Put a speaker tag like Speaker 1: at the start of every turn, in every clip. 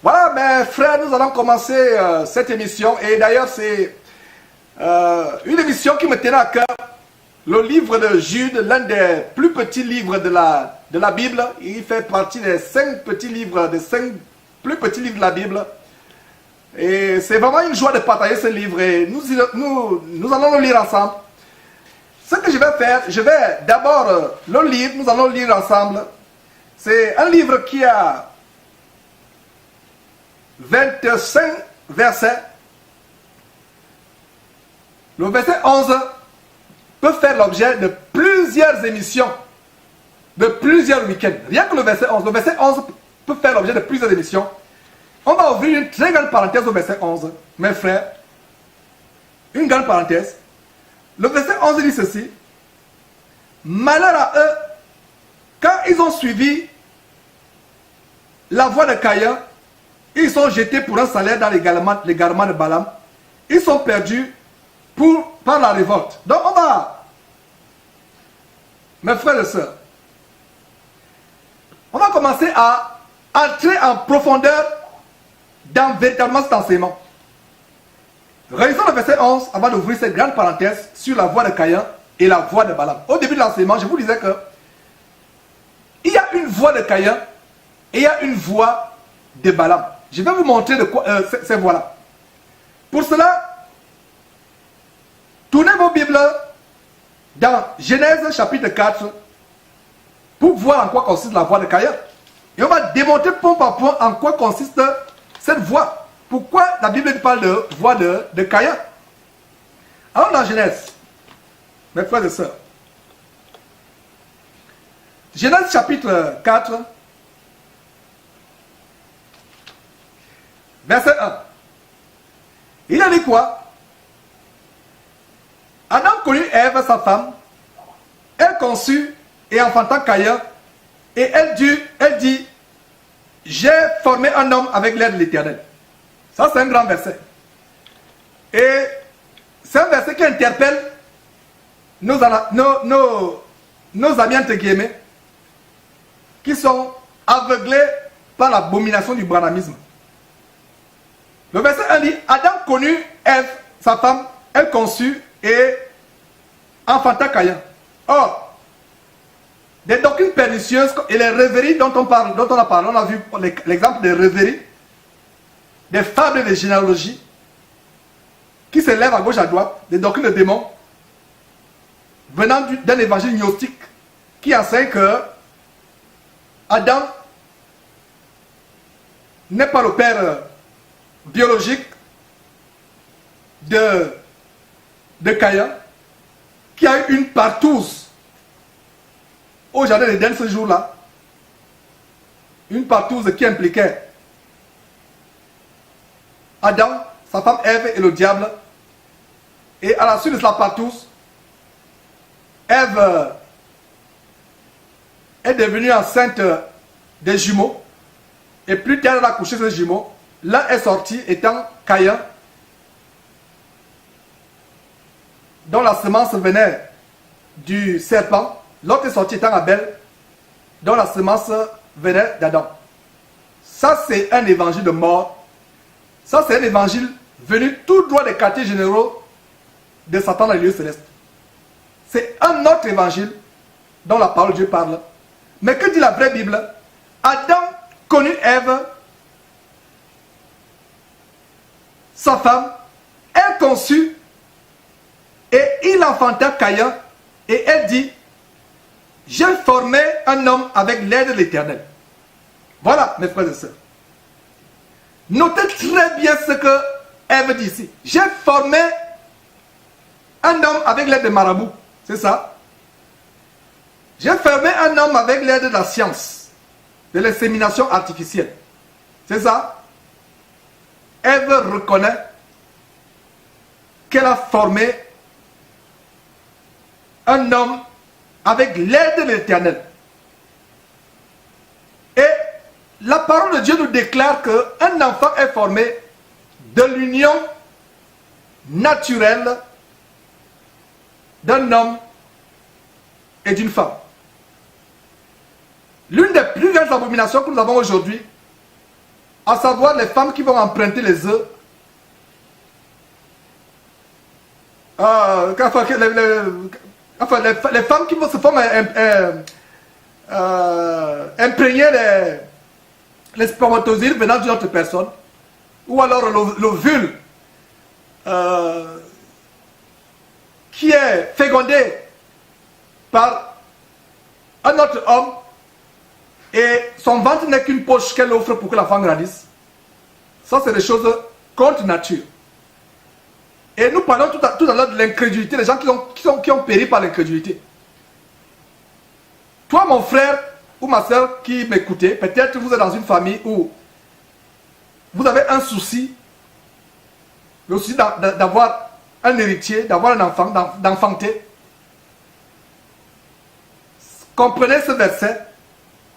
Speaker 1: Voilà, mes frères, nous allons commencer cette émission. Et d'ailleurs, c'est une émission qui me tenait à cœur. Le livre de Jude, l'un des plus petits livres de la Bible. Il fait partie des 5 petits livres, des 5 plus petits livres de la Bible. Et c'est vraiment une joie de partager ce livre. Et nous allons le lire ensemble. Ce que je vais faire, je vais d'abord le lire. Nous allons le lire ensemble. C'est un livre qui a 25 versets. Le verset 11 peut faire l'objet de plusieurs émissions, de plusieurs week-ends. Rien que le verset 11. Le verset 11 peut faire l'objet de plusieurs émissions. On va ouvrir une très grande parenthèse au verset 11, mes frères. Une grande parenthèse. Le verset 11 dit ceci. Malheur à eux, quand ils ont suivi la voie de Caïn, ils sont jetés pour un salaire dans l'égarement de Balaam. Ils sont perdus par la révolte. Donc on va, mes frères et sœurs, on va commencer à entrer en profondeur dans véritablement cet enseignement. Réalisons le verset 11 avant d'ouvrir cette grande parenthèse sur la voie de Caïn et la voie de Balaam. Au début de l'enseignement, je vous disais que il y a une voie de Caïn et il y a une voie de Balaam. Je vais vous montrer de quoi ces voies-là. Pour cela, tournez vos Bibles dans Genèse chapitre 4 pour voir en quoi consiste la voie de Caïn. Et on va démontrer point par point en quoi consiste cette voie. Pourquoi la Bible parle de voie de Caïn. Alors dans Genèse, mes frères et sœurs, Genèse chapitre 4, verset 1. Il a dit quoi? Adam connut Ève, sa femme. Elle conçut et enfanta Caïn. Et elle dit, j'ai formé un homme avec l'aide de l'Éternel. Ça, c'est un grand verset. Et c'est un verset qui interpelle nos amis, entre guillemets, qui sont aveuglés par l'abomination du branhamisme. Le verset 1 dit, Adam connut Ève, sa femme, elle conçut et enfanta Caïn. Or, des doctrines pernicieuses et les rêveries dont on a parlé, on a vu l'exemple des rêveries, des fables et des généalogies qui s'élèvent à gauche à droite, des doctrines de démons, venant d'un évangile gnostique qui enseigne que Adam n'est pas le père biologique de Caïn, qui a eu une partouze au jardin d'Éden ce jour-là. Une partouze qui impliquait Adam, sa femme Ève et le diable. Et à la suite de la partouze, Ève est devenue enceinte des jumeaux. Et plus tard, elle a accouché ces jumeaux. L'un est sorti étant Caïn, dont la semence venait du serpent. L'autre est sorti étant Abel, dont la semence venait d'Adam. Ça, c'est un évangile de mort. Ça, c'est un évangile venu tout droit des quartiers généraux de Satan dans les lieux célestes. C'est un autre évangile dont la parole de Dieu parle. Mais que dit la vraie Bible? Adam connut Ève, sa femme, elle conçut et il enfanta Caïn et elle dit, j'ai formé un homme avec l'aide de l'Éternel. Voilà, mes frères et sœurs. Notez très bien ce que Ève dit ici. J'ai formé un homme avec l'aide de marabouts. C'est ça. J'ai formé un homme avec l'aide de la science, de l'insémination artificielle. C'est ça. Ève reconnaît qu'elle a formé un homme avec l'aide de l'Éternel. Et la parole de Dieu nous déclare qu'un enfant est formé de l'union naturelle d'un homme et d'une femme. L'une des plus grandes abominations que nous avons aujourd'hui, à savoir les femmes qui vont emprunter les œufs, les femmes qui vont se font imprégner les spermatozoïdes venant d'une autre personne, ou alors l'ovule qui est fécondé par un autre homme et son ventre n'est qu'une poche qu'elle offre pour que la femme grandisse. Ça, c'est des choses contre nature. Et nous parlons tout à l'heure de l'incrédulité, les gens qui ont péri par l'incrédulité. Toi, mon frère ou ma soeur qui m'écoutez, peut-être vous êtes dans une famille où vous avez un souci, le souci d'avoir un héritier, d'avoir un enfant, d'enfanter. Comprenez ce verset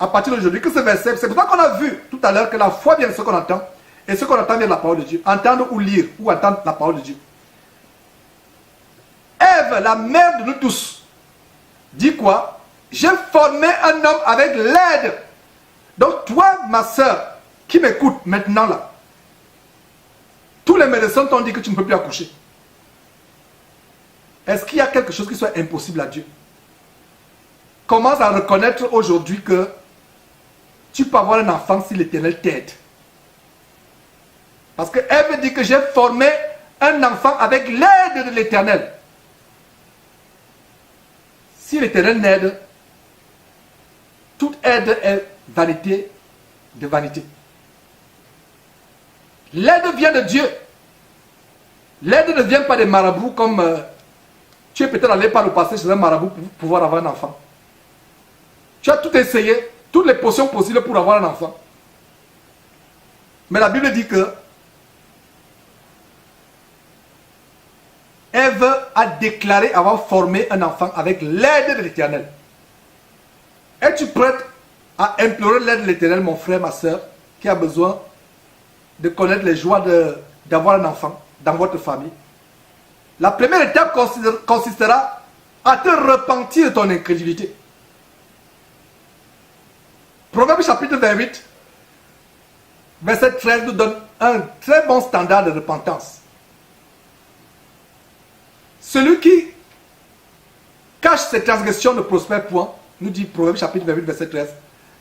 Speaker 1: à partir d'aujourd'hui, que ce verset, c'est pour ça qu'on a vu tout à l'heure que la foi vient de ce qu'on entend, et ce qu'on entend vient de la parole de Dieu. Entendre ou lire, ou entendre la parole de Dieu. Ève, la mère de nous tous, dit quoi? J'ai formé un homme avec l'aide. Donc toi, ma soeur, qui m'écoute maintenant là, tous les médecins t'ont dit que tu ne peux plus accoucher. Est-ce qu'il y a quelque chose qui soit impossible à Dieu? Commence à reconnaître aujourd'hui que tu peux avoir un enfant si l'Éternel t'aide. Parce que Ève dit que j'ai formé un enfant avec l'aide de l'Éternel. Si l'Éternel n'aide, toute aide est vanité de vanité. L'aide vient de Dieu. L'aide ne vient pas des marabouts comme tu es peut-être allé par le passé chez un marabout pour pouvoir avoir un enfant. Tu as tout essayé, toutes les potions possibles pour avoir un enfant. Mais la Bible dit que Ève a déclaré avoir formé un enfant avec l'aide de l'Éternel. Es-tu prête à implorer l'aide de l'Éternel, mon frère, ma soeur, qui a besoin de connaître les joies d'avoir un enfant dans votre famille? La première étape consistera à te repentir de ton incrédulité. Proverbe chapitre 28, verset 13 nous donne un très bon standard de repentance. Celui qui cache ses transgressions ne prospère point, nous dit Proverbe chapitre 28, verset 13.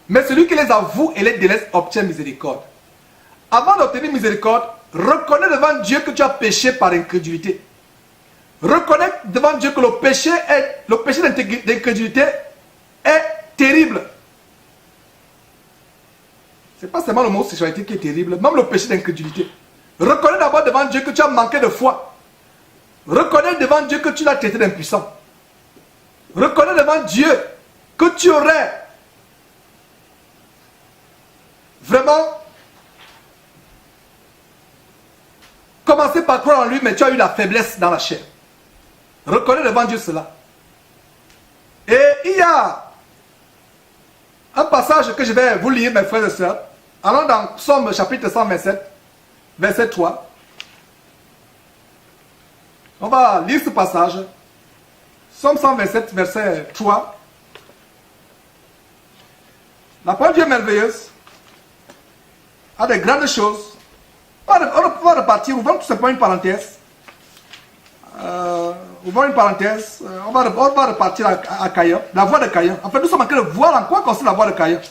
Speaker 1: Mais celui qui les avoue et les délaisse obtient miséricorde. Avant d'obtenir miséricorde, reconnais devant Dieu que tu as péché par incrédulité. Reconnais devant Dieu que le péché d'incrédulité est terrible. Ce n'est pas seulement l'homosexualité qui est terrible, même le péché d'incrédulité. Reconnais d'abord devant Dieu que tu as manqué de foi. Reconnais devant Dieu que tu l'as traité d'impuissant. Reconnais devant Dieu que tu aurais vraiment commencé par croire en lui, mais tu as eu la faiblesse dans la chair. Reconnais devant Dieu cela. Et il y a un passage que je vais vous lire, mes frères et sœurs. Allons dans Psaume chapitre 127, verset 3. On va lire ce passage. Psaume 127, verset 3. La parole de Dieu est merveilleuse. A des grandes choses. On va repartir, ouvrons tout simplement une parenthèse. Ouvrons une parenthèse. On va repartir à Caïn, la voie de Caïn. En fait, nous sommes en train de voir en quoi consiste la voie de Caïn.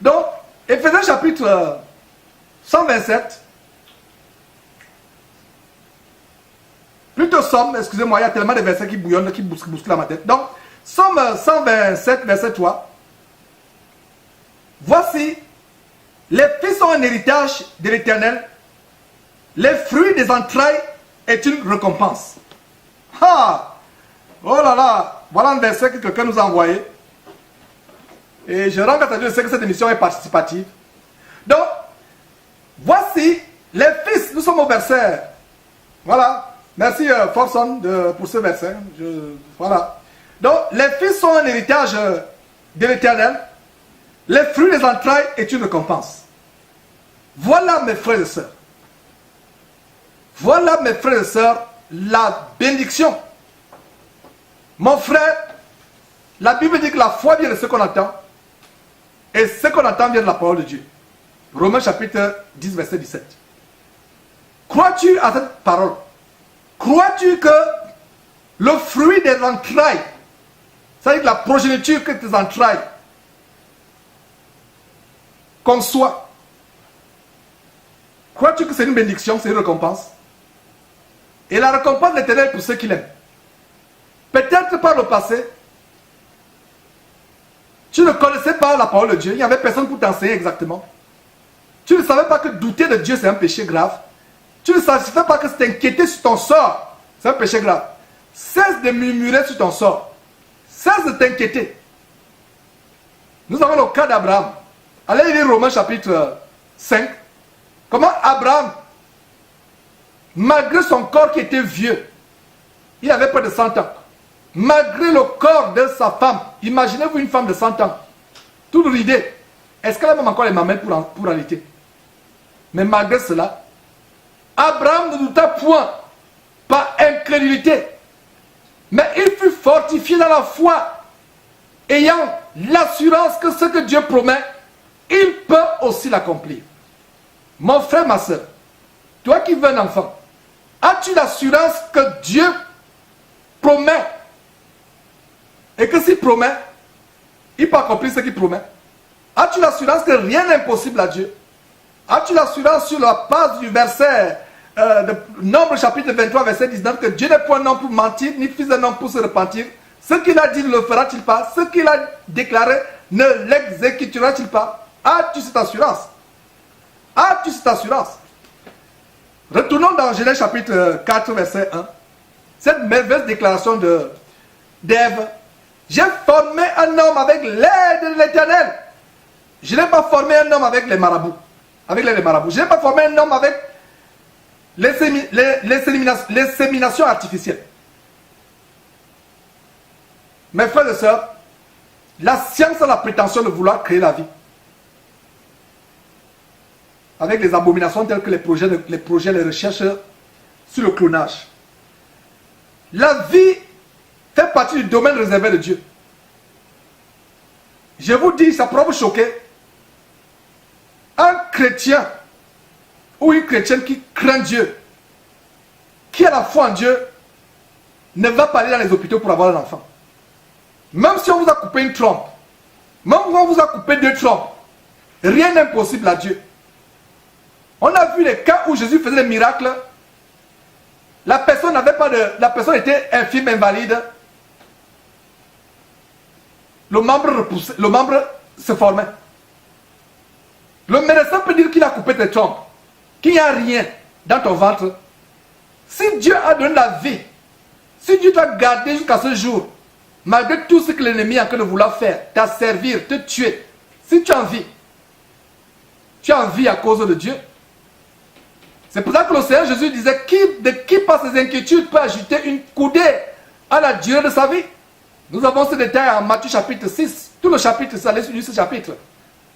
Speaker 1: Donc, Éphésiens chapitre 127. Plutôt Somme, excusez-moi, il y a tellement de versets qui bouillonnent, qui bousculent dans ma tête. Donc, Somme 127, verset 3. Voici, les fils sont un héritage de l'Éternel. Les fruits des entrailles est une récompense. Ah! Oh là là! Voilà un verset que quelqu'un nous a envoyé. Et je rends grâce à Dieu, je sais que cette émission est participative. Donc, voici, les fils, nous sommes au verset. Voilà. Merci Forson pour ce verset. Voilà. Donc, les fils sont un héritage de l'Éternel. Les fruits des entrailles est une récompense. Voilà mes frères et sœurs. Voilà mes frères et sœurs, la bénédiction. Mon frère, la Bible dit que la foi vient de ce qu'on entend. Et ce qu'on entend vient de la parole de Dieu. Romains chapitre 10, verset 17. Crois-tu à cette parole? Crois-tu que le fruit des entrailles, c'est-à-dire la progéniture que tes entrailles conçoit, crois-tu que c'est une bénédiction, c'est une récompense? Et la récompense de l'Éternel pour ceux qui l'aiment. Peut-être par le passé, tu ne connaissais pas la parole de Dieu, il n'y avait personne pour t'enseigner exactement. Tu ne savais pas que douter de Dieu c'est un péché grave. Tu ne savais pas que t'inquiéter sur ton sort, c'est un péché grave. Cesse de murmurer sur ton sort. Cesse de t'inquiéter. Nous avons le cas d'Abraham. Allez lire Romains chapitre 5. Comment Abraham, malgré son corps qui était vieux, il avait près de 100 ans. Malgré le corps de sa femme, imaginez-vous une femme de 100 ans, toute ridée. Est-ce qu'elle a même encore les mamelles pour allaiter? Mais malgré cela, Abraham ne douta point, par incrédulité. Mais il fut fortifié dans la foi, ayant l'assurance que ce que Dieu promet, il peut aussi l'accomplir. Mon frère, ma soeur, toi qui veux un enfant, as-tu l'assurance que Dieu promet et que s'il promet, il peut accomplir ce qu'il promet? As-tu l'assurance que rien n'est impossible à Dieu? As-tu l'assurance sur la base du verset de Nombre chapitre 23 verset 19 que Dieu n'est point un homme pour mentir, ni fils d'un homme pour se repentir? Ce qu'il a dit ne le fera-t-il pas? Ce qu'il a déclaré ne l'exécutera-t-il pas? As-tu cette assurance? As-tu cette assurance? Retournons dans Genèse chapitre 4 verset 1. Cette merveilleuse déclaration d'Ève. J'ai formé un homme avec l'aide de l'Éternel. Je n'ai pas formé un homme avec les marabouts. Avec les marabouts. Je n'ai pas formé un homme avec l'insémination artificielle. Mes frères et sœurs, la science a la prétention de vouloir créer la vie. Avec les abominations telles que les projets, les recherches sur le clonage. La vie fait partie du domaine réservé de Dieu. Je vous dis, ça pourra vous choquer. Un chrétien ou une chrétienne qui craint Dieu, qui a la foi en Dieu, ne va pas aller dans les hôpitaux pour avoir un enfant. Même si on vous a coupé une trompe, même si on vous a coupé 2 trompes, rien n'est impossible à Dieu. On a vu les cas où Jésus faisait des miracles. La personne était infirme, invalide. Le membre repoussé, le membre se formait. Le médecin peut dire qu'il a coupé tes trompes, qu'il n'y a rien dans ton ventre. Si Dieu a donné la vie, si Dieu t'a gardé jusqu'à ce jour, malgré tout ce que l'ennemi est en train de vouloir faire, t'asservir, te tuer, si tu as envie, tu as envie à cause de Dieu. C'est pour ça que le Seigneur Jésus disait, de qui par ses inquiétudes peut ajouter une coudée à la durée de sa vie? Nous avons ce détail en Matthieu chapitre 6. Tout le chapitre, ça laisse ce chapitre.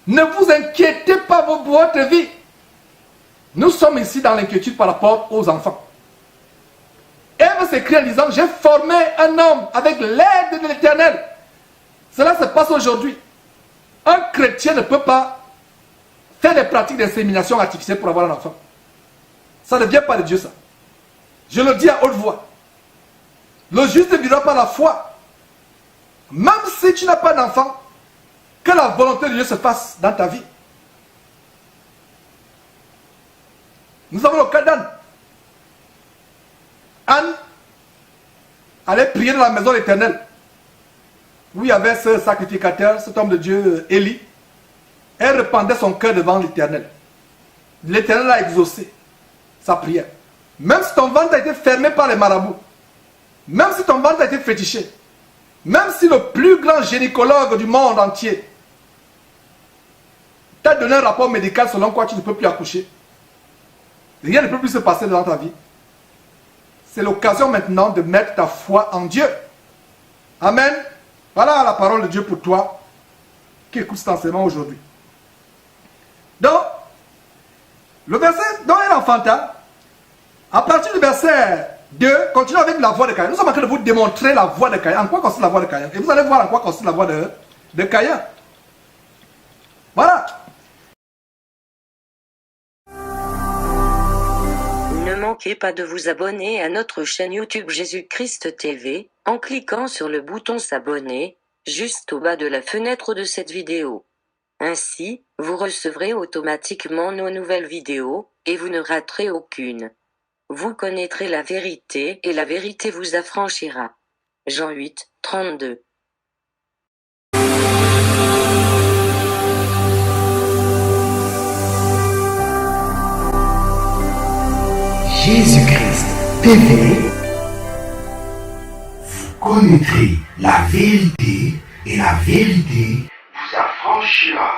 Speaker 1: Ne vous inquiétez pas pour votre vie. Nous sommes ici dans l'inquiétude par rapport aux enfants. Ève s'écrit en disant, j'ai formé un homme avec l'aide de l'Éternel. Cela se passe aujourd'hui. Un chrétien ne peut pas faire des pratiques d'insémination artificielle pour avoir un enfant. Ça ne vient pas de Dieu, ça. Je le dis à haute voix. Le juste vivra par la foi. Même si tu n'as pas d'enfant, que la volonté de Dieu se fasse dans ta vie. Nous avons le cas d'Anne. Anne allait prier dans la maison de l'Éternel, où il y avait ce sacrificateur, cet homme de Dieu, Élie. Elle répandait son cœur devant l'Éternel. L'Éternel a exaucé sa prière. Même si ton ventre a été fermé par les marabouts, même si ton ventre a été fétiché, même si le plus grand gynécologue du monde entier t'a donné un rapport médical selon quoi tu ne peux plus accoucher, rien ne peut plus se passer dans ta vie. C'est l'occasion maintenant de mettre ta foi en Dieu. Amen. Voilà la parole de Dieu pour toi qui écoute cet enseignement aujourd'hui. Donc, le verset dont elle enfanta, à partir du verset 2, continue avec la voix de Caïn. Nous sommes en train de vous démontrer la voix de Caïn. En quoi consiste la voix de Caïn? Et vous allez voir en quoi consiste la voix de Caïn. Voilà.
Speaker 2: manquez pas de vous abonner à notre chaîne YouTube Jésus-Christ TV, en cliquant sur le bouton s'abonner, juste au bas de la fenêtre de cette vidéo. Ainsi, vous recevrez automatiquement nos nouvelles vidéos, et vous ne raterez aucune. Vous connaîtrez la vérité et la vérité vous affranchira. Jean 8, 32.
Speaker 3: Jésus-Christ TV, vous connaîtrez la vérité et la vérité vous affranchira.